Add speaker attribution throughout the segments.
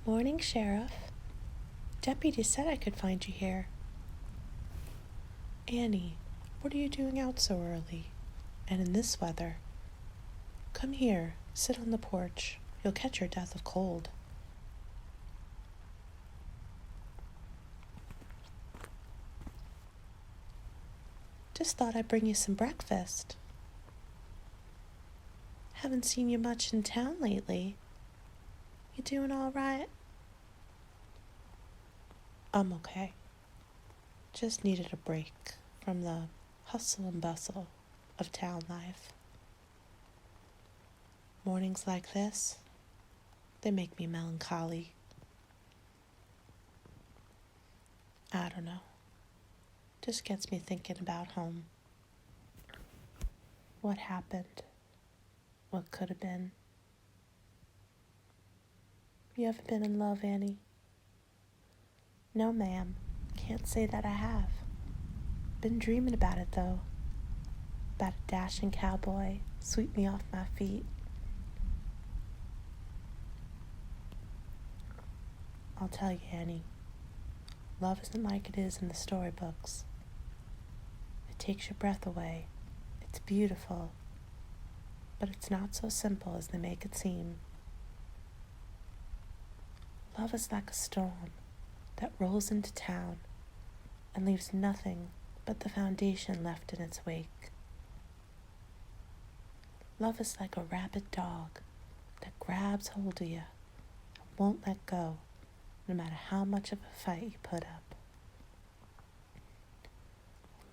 Speaker 1: Morning, Sheriff. Deputy said I could find you here. Annie, what are you doing out so early? And in this weather? Come here, sit on the porch. You'll catch your death of cold. Just thought I'd bring you some breakfast. Haven't seen you much in town lately. You doing all right? I'm okay. Just needed a break from the hustle and bustle of town life. Mornings like this, they make me melancholy. I don't know. Just gets me thinking about home. What happened? What could have been? You ever been in love, Annie? No, ma'am. Can't say that I have. Been dreaming about it, though. About a dashing cowboy, sweep me off my feet. I'll tell you, Annie. Love isn't like it is in the storybooks. It takes your breath away. It's beautiful. But it's not so simple as they make it seem. Love is like a storm that rolls into town and leaves nothing but the foundation left in its wake. Love is like a rabid dog that grabs hold of you and won't let go, no matter how much of a fight you put up.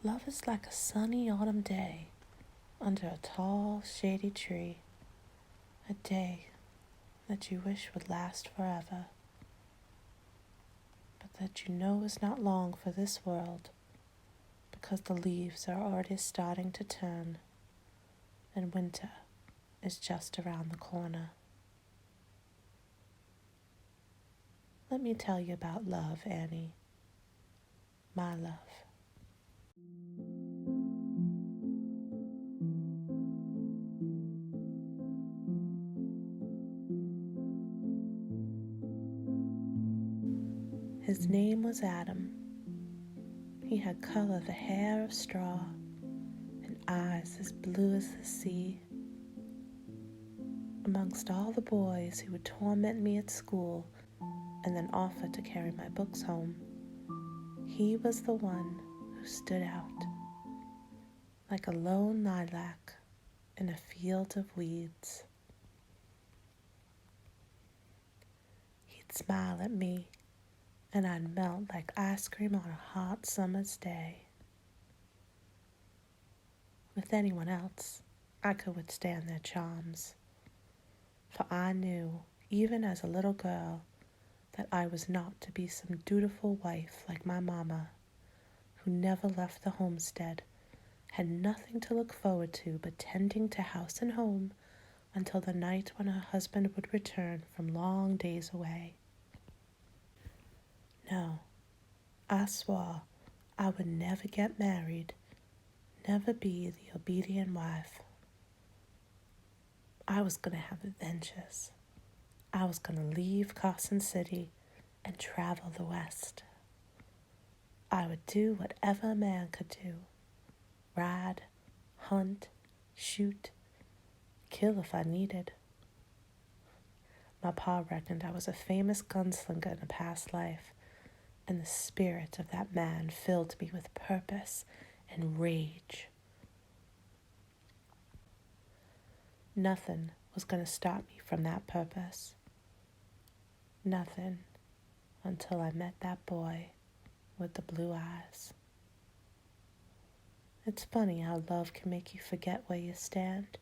Speaker 1: Love is like a sunny autumn day under a tall, shady tree, a day that you wish would last forever, but that you know is not long for this world, because the leaves are already starting to turn, and winter is just around the corner. Let me tell you about love, Annie. My love. His name was Adam. He had color the hair of straw and eyes as blue as the sea. Amongst all the boys who would torment me at school and then offer to carry my books home, he was the one who stood out like a lone lilac in a field of weeds. He'd smile at me, and I'd melt like ice cream on a hot summer's day. With anyone else, I could withstand their charms, for I knew, even as a little girl, that I was not to be some dutiful wife like my mama, who never left the homestead, had nothing to look forward to but tending to house and home until the night when her husband would return from long days away. No, I swore I would never get married, never be the obedient wife. I was going to have adventures. I was going to leave Carson City and travel the West. I would do whatever a man could do. Ride, hunt, shoot, kill if I needed. My pa reckoned I was a famous gunslinger in a past life, and the spirit of that man filled me with purpose and rage. Nothing was going to stop me from that purpose. Nothing until I met that boy with the blue eyes. It's funny how love can make you forget where you stand.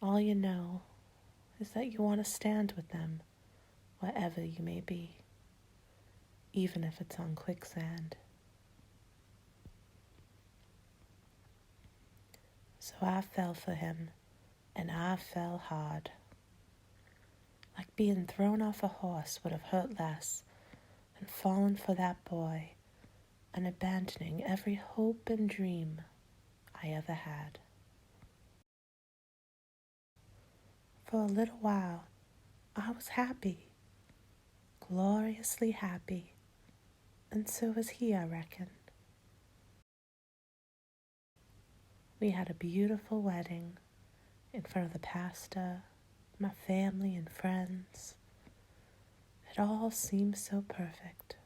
Speaker 1: All you know is that you want to stand with them wherever you may be, even if it's on quicksand. So I fell for him, and I fell hard. Like being thrown off a horse would have hurt less than falling for that boy and abandoning every hope and dream I ever had. For a little while, I was happy. gloriously happy, and so was he, I reckon. We had a beautiful wedding in front of the pastor, my family and friends. It all seemed so perfect.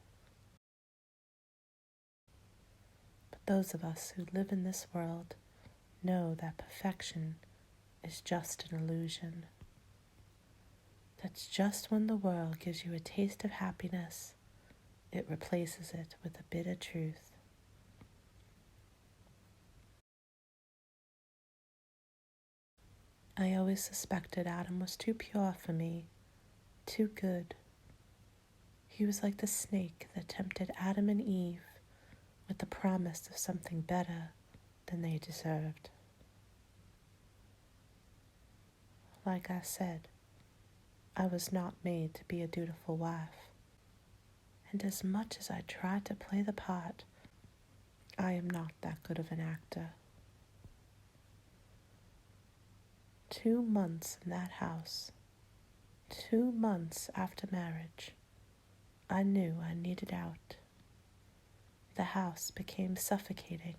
Speaker 1: But those of us who live in this world know that perfection is just an illusion. That's just when the world gives you a taste of happiness, it replaces it with a bitter truth. I always suspected Adam was too pure for me, too good. He was like the snake that tempted Adam and Eve with the promise of something better than they deserved. Like I said, I was not made to be a dutiful wife, and as much as I tried to play the part, I am not that good of an actor. 2 months in that house, 2 months after marriage, I knew I needed out. The house became suffocating,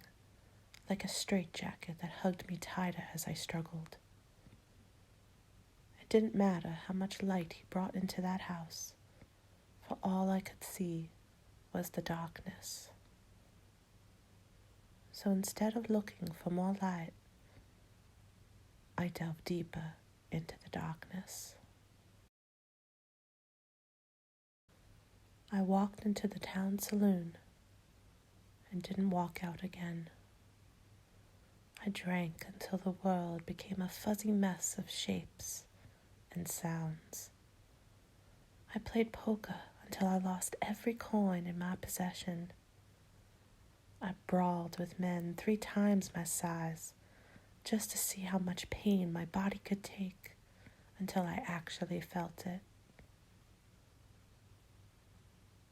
Speaker 1: like a straitjacket that hugged me tighter as I struggled. It didn't matter how much light he brought into that house, for all I could see was the darkness. So instead of looking for more light, I delved deeper into the darkness. I walked into the town saloon and didn't walk out again. I drank until the world became a fuzzy mess of shapes and sounds. I played poker until I lost every coin in my possession. I brawled with men 3 times my size just to see how much pain my body could take until I actually felt it.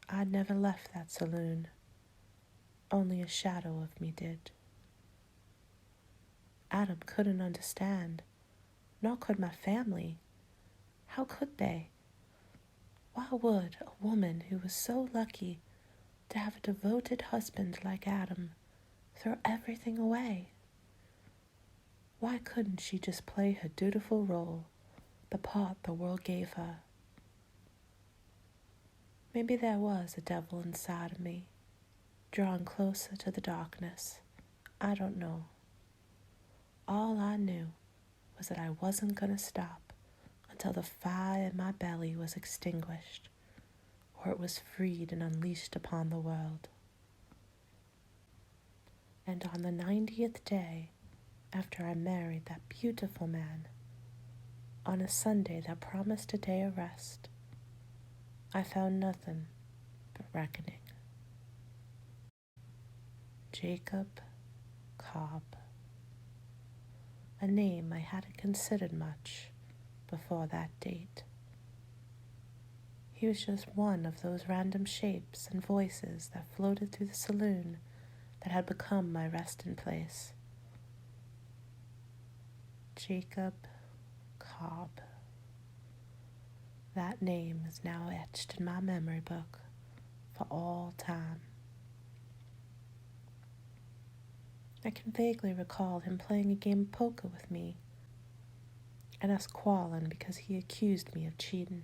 Speaker 1: I never left that saloon. Only a shadow of me did. Adam couldn't understand, nor could my family. How could they? Why would a woman who was so lucky to have a devoted husband like Adam throw everything away? Why couldn't she just play her dutiful role, the part the world gave her? Maybe there was a devil inside of me, drawn closer to the darkness. I don't know. All I knew was that I wasn't going to stop until the fire in my belly was extinguished, or it was freed and unleashed upon the world. And on the 90th day, after I married that beautiful man, on a Sunday that promised a day of rest, I found nothing but reckoning. Jacob Cobb. A name I hadn't considered much before that date. He was just one of those random shapes and voices that floated through the saloon that had become my resting place. Jacob Cobb. That name is now etched in my memory book for all time. I can vaguely recall him playing a game of poker with me and us quarreling because he accused me of cheating.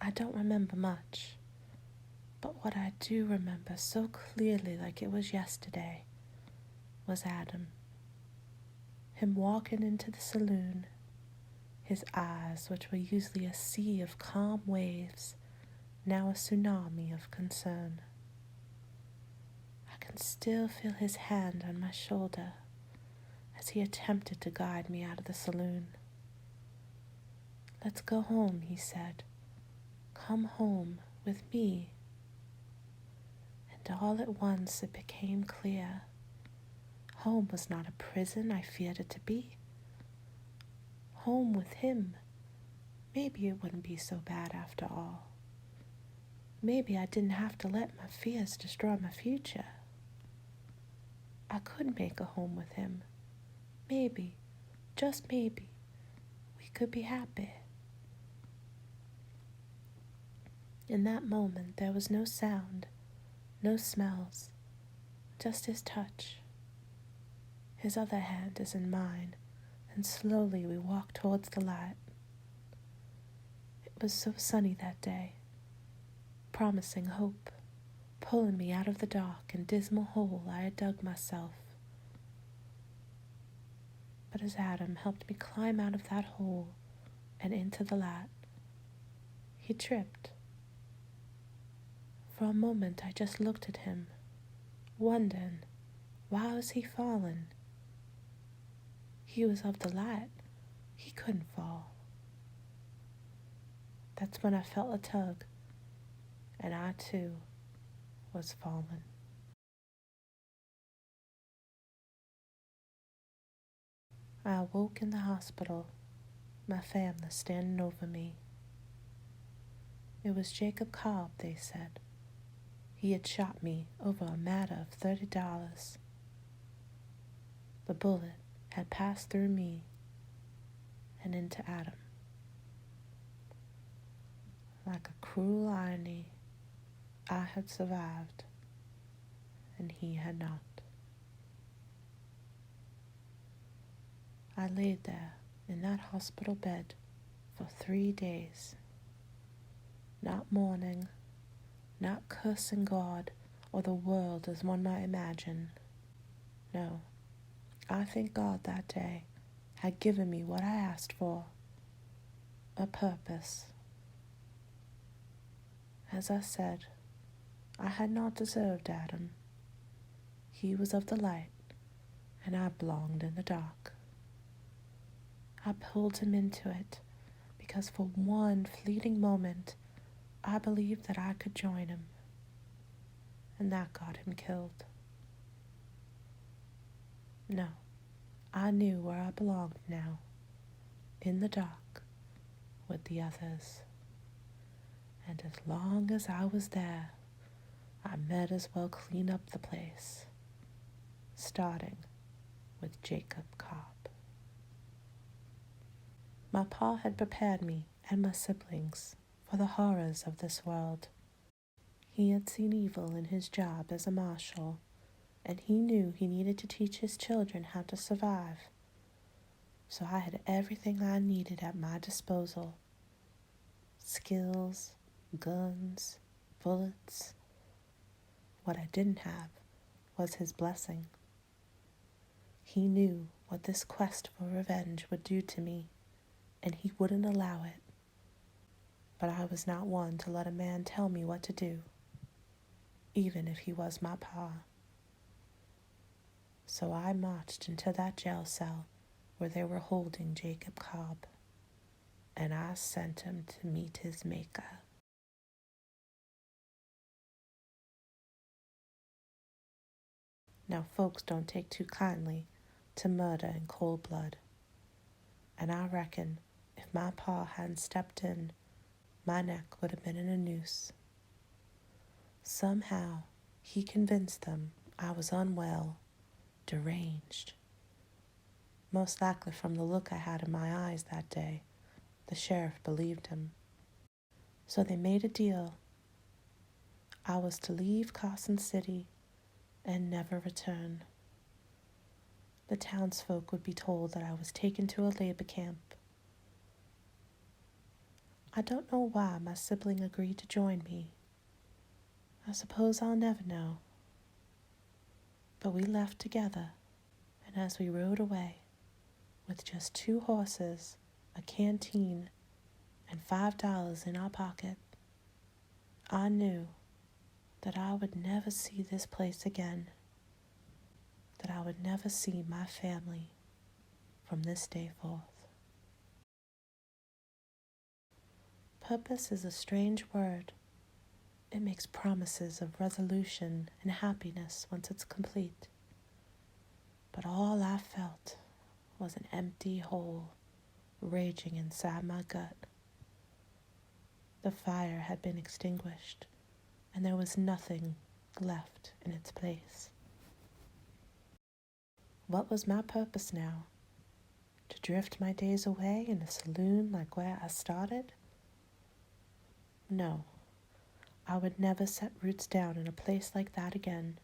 Speaker 1: I don't remember much, but what I do remember so clearly, like it was yesterday, was Adam. Him walking into the saloon, his eyes, which were usually a sea of calm waves, now a tsunami of concern. I can still feel his hand on my shoulder as he attempted to guide me out of the saloon. "Let's go home," he said. "Come home with me." And all at once it became clear. Home was not a prison I feared it to be. Home with him. Maybe it wouldn't be so bad after all. Maybe I didn't have to let my fears destroy my future. I could make a home with him. Maybe, just maybe, we could be happy. In that moment, there was no sound, no smells, just his touch. His other hand is in mine, and slowly we walked towards the light. It was so sunny that day, promising hope, pulling me out of the dark and dismal hole I had dug myself. But as Adam helped me climb out of that hole and into the light, he tripped. For a moment I just looked at him, wondering, why was he falling? He was of the light. He couldn't fall. That's when I felt a tug, and I too was falling. I awoke in the hospital, my family standing over me. It was Jacob Cobb, they said. He had shot me over a matter of $30. The bullet had passed through me and into Adam. Like a cruel irony, I had survived, and he had not. I laid there in that hospital bed for 3 days, not mourning, not cursing God or the world as one might imagine. No, I thank God that day had given me what I asked for, a purpose. As I said, I had not deserved Adam. He was of the light, and I belonged in the dark. I pulled him into it because for one fleeting moment I believed that I could join him, and that got him killed. No, I knew where I belonged now, in the dark, with the others. And as long as I was there, I might as well clean up the place, starting with Jacob Cobb. My pa had prepared me and my siblings for the horrors of this world. He had seen evil in his job as a marshal, and he knew he needed to teach his children how to survive. So I had everything I needed at my disposal. Skills, guns, bullets. What I didn't have was his blessing. He knew what this quest for revenge would do to me, and he wouldn't allow it. But I was not one to let a man tell me what to do, even if he was my pa. So I marched into that jail cell where they were holding Jacob Cobb, and I sent him to meet his maker. Now folks don't take too kindly to murder in cold blood, and I reckon if my pa hadn't stepped in, my neck would have been in a noose. Somehow he convinced them I was unwell, deranged. Most likely from the look I had in my eyes that day, the sheriff believed him. So they made a deal. I was to leave Carson City and never return. The townsfolk would be told that I was taken to a labor camp. I don't know why my sibling agreed to join me. I suppose I'll never know. But we left together, and as we rode away, with just 2 horses, a canteen, and $5 in our pocket, I knew that I would never see this place again, that I would never see my family from this day forth. Purpose is a strange word. It makes promises of resolution and happiness once it's complete. But all I felt was an empty hole raging inside my gut. The fire had been extinguished, and there was nothing left in its place. What was my purpose now? To drift my days away in a saloon like where I started? No, I would never set roots down in a place like that again.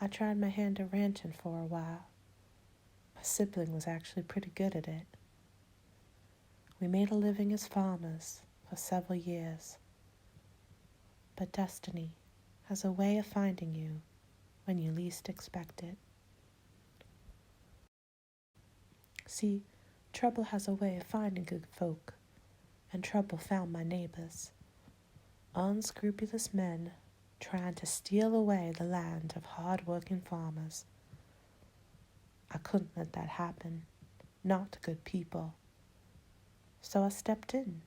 Speaker 1: I tried my hand at ranching for a while. My sibling was actually pretty good at it. We made a living as farmers for several years. But destiny has a way of finding you when you least expect it. See, trouble has a way of finding good folk, and trouble found my neighbors. Unscrupulous men trying to steal away the land of hard-working farmers. I couldn't let that happen, not to good people. So I stepped in.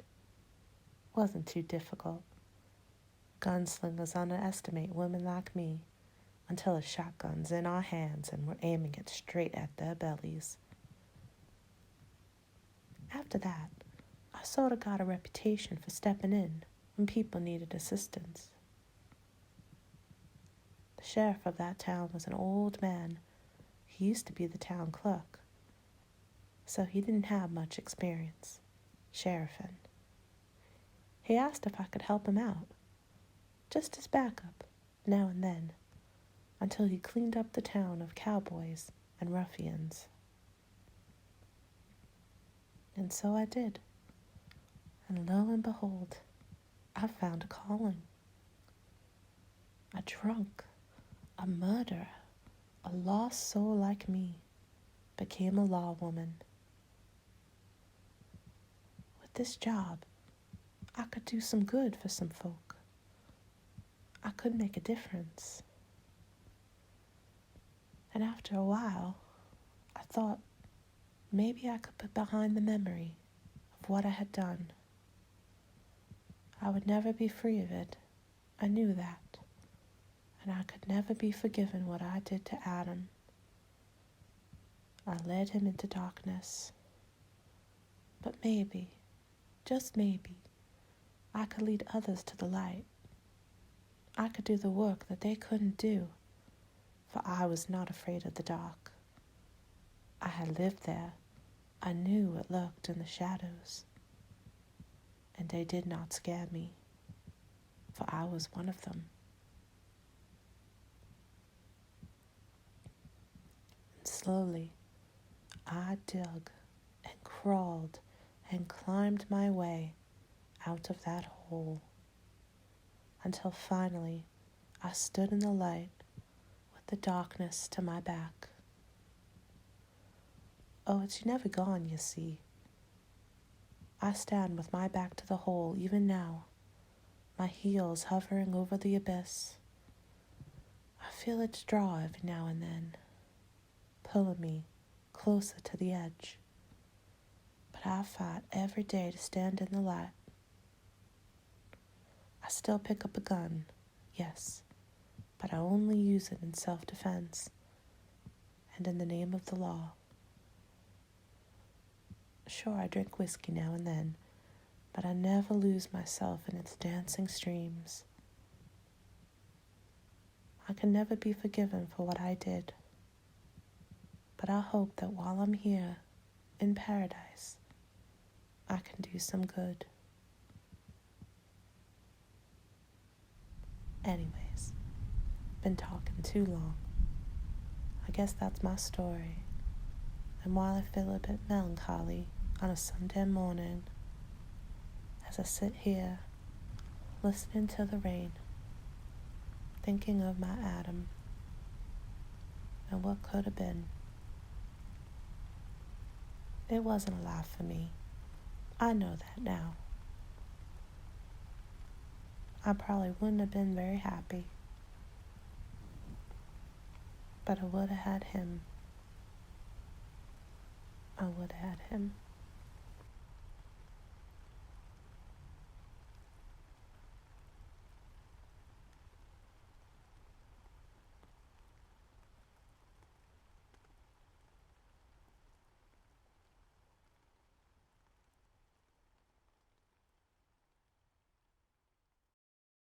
Speaker 1: Wasn't too difficult. Gunslingers underestimate women like me until a shotgun's in our hands and we're aiming it straight at their bellies. After that, I sort of got a reputation for stepping in when people needed assistance. The sheriff of that town was an old man. He used to be the town clerk, so he didn't have much experience sheriffing. He asked if I could help him out, just as backup, now and then, until he cleaned up the town of cowboys and ruffians. And so I did. And lo and behold, I found a calling. A drunk, a murderer, a lost soul like me became a law woman. With this job, I could do some good for some folk. I could make a difference. And after a while, I thought maybe I could put behind the memory of what I had done. I would never be free of it. I knew that. And I could never be forgiven what I did to Adam. I led him into darkness. But maybe, just maybe, I could lead others to the light. I could do the work that they couldn't do, for I was not afraid of the dark. I had lived there. I knew it lurked in the shadows. And they did not scare me, for I was one of them. And slowly, I dug and crawled and climbed my way out of that hole, until finally I stood in the light with the darkness to my back. Oh, it's never gone, you see. I stand with my back to the hole even now, my heels hovering over the abyss. I feel its draw every now and then, pulling me closer to the edge. But I fight every day to stand in the light. I still pick up a gun, yes, but I only use it in self-defense and in the name of the law. Sure, I drink whiskey now and then, but I never lose myself in its dancing streams. I can never be forgiven for what I did, but I hope that while I'm here in paradise, I can do some good. Anyways, been talking too long. I guess that's my story. And while I feel a bit melancholy on a Sunday morning, as I sit here, listening to the rain, thinking of my Adam and what could have been, it wasn't a life for me. I know that now. I probably wouldn't have been very happy, but I would have had him. I would have had him.